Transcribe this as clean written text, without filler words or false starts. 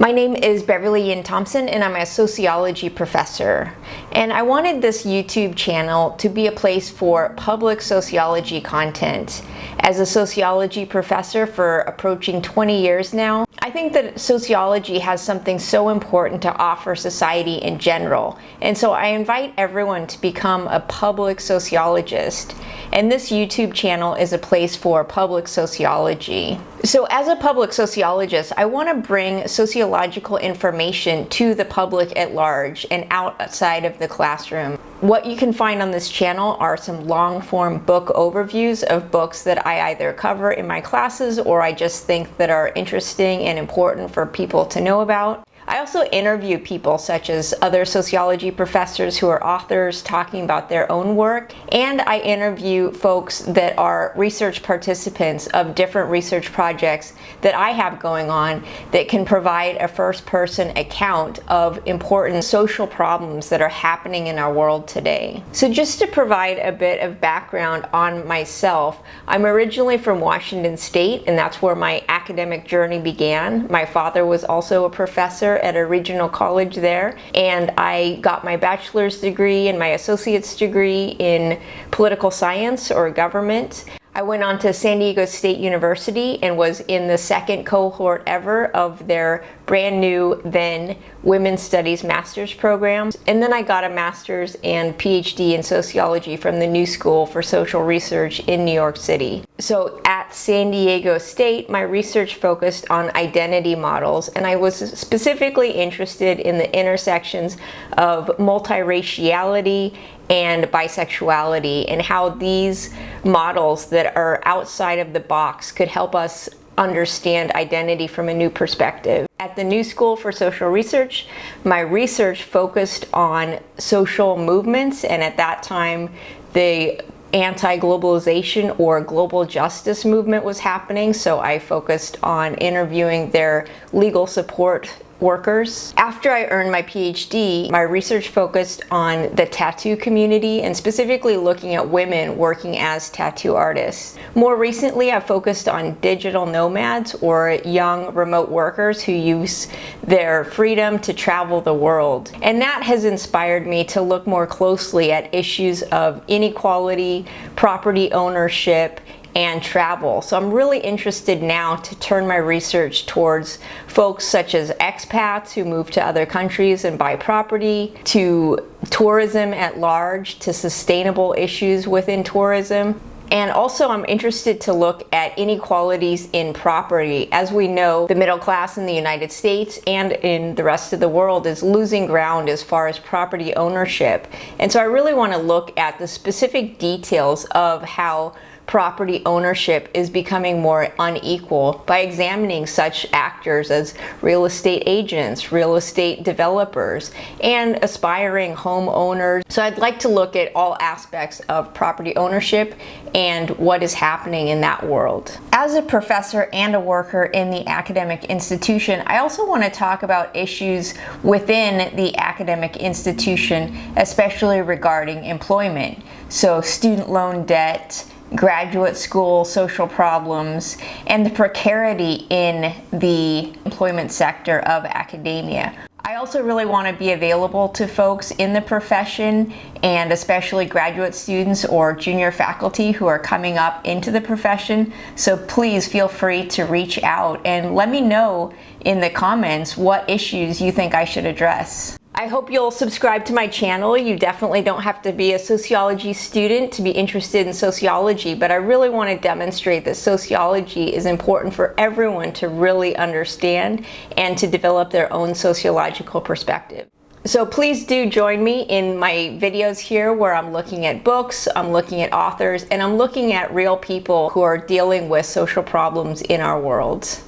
My name is Beverly Yuen Thompson and I'm a sociology professor. And I wanted this YouTube channel to be a place for public sociology content. As a sociology professor for approaching 20 years now, I think that sociology has something so important to offer society in general. And so I invite everyone to become a public sociologist. And this YouTube channel is a place for public sociology. So as a public sociologist, I want to bring sociological information to the public at large and outside of the classroom. What you can find on this channel are some long-form book overviews of books that I either cover in my classes or I just think that are interesting and important for people to know about. I also interview people such as other sociology professors who are authors talking about their own work, and I interview folks that are research participants of different research projects that I have going on that can provide a first-person account of important social problems that are happening in our world today. So just to provide a bit of background on myself, I'm originally from Washington State, and that's where my academic journey began. My father was also a professor at a regional college there, and I got my bachelor's degree and my associate's degree in political science or government. I went on to San Diego State University and was in the second cohort ever of their brand new then Women's Studies Master's program. And then I got a master's and PhD in sociology from the New School for Social Research in New York City. So at San Diego State, my research focused on identity models, and I was specifically interested in the intersections of multiraciality and bisexuality and how these models that are outside of the box could help us understand identity from a new perspective. At the New School for Social Research, my research focused on social movements, and at that time the anti-globalization or global justice movement was happening, so I focused on interviewing their legal support workers. After I earned my PhD, my research focused on the tattoo community and specifically looking at women working as tattoo artists. More recently, I focused on digital nomads or young remote workers who use their freedom to travel the world. And that has inspired me to look more closely at issues of inequality, property ownership, and travel. So I'm really interested now to turn my research towards folks such as expats who move to other countries and buy property, to tourism at large, to sustainable issues within tourism. And also I'm interested to look at inequalities in property. As we know, the middle class in the United States and in the rest of the world is losing ground as far as property ownership. And so I really want to look at the specific details of how property ownership is becoming more unequal by examining such actors as real estate agents, real estate developers, and aspiring homeowners. So I'd like to look at all aspects of property ownership and what is happening in that world. As a professor and a worker in the academic institution, I also want to talk about issues within the academic institution, especially regarding employment. So student loan debt, graduate school social problems, and the precarity in the employment sector of academia. I also really want to be available to folks in the profession, and especially graduate students or junior faculty who are coming up into the profession. So please feel free to reach out and let me know in the comments what issues you think I should address. I hope you'll subscribe to my channel. You definitely don't have to be a sociology student to be interested in sociology, but I really want to demonstrate that sociology is important for everyone to really understand and to develop their own sociological perspective. So please do join me in my videos here where I'm looking at books, I'm looking at authors, and I'm looking at real people who are dealing with social problems in our world.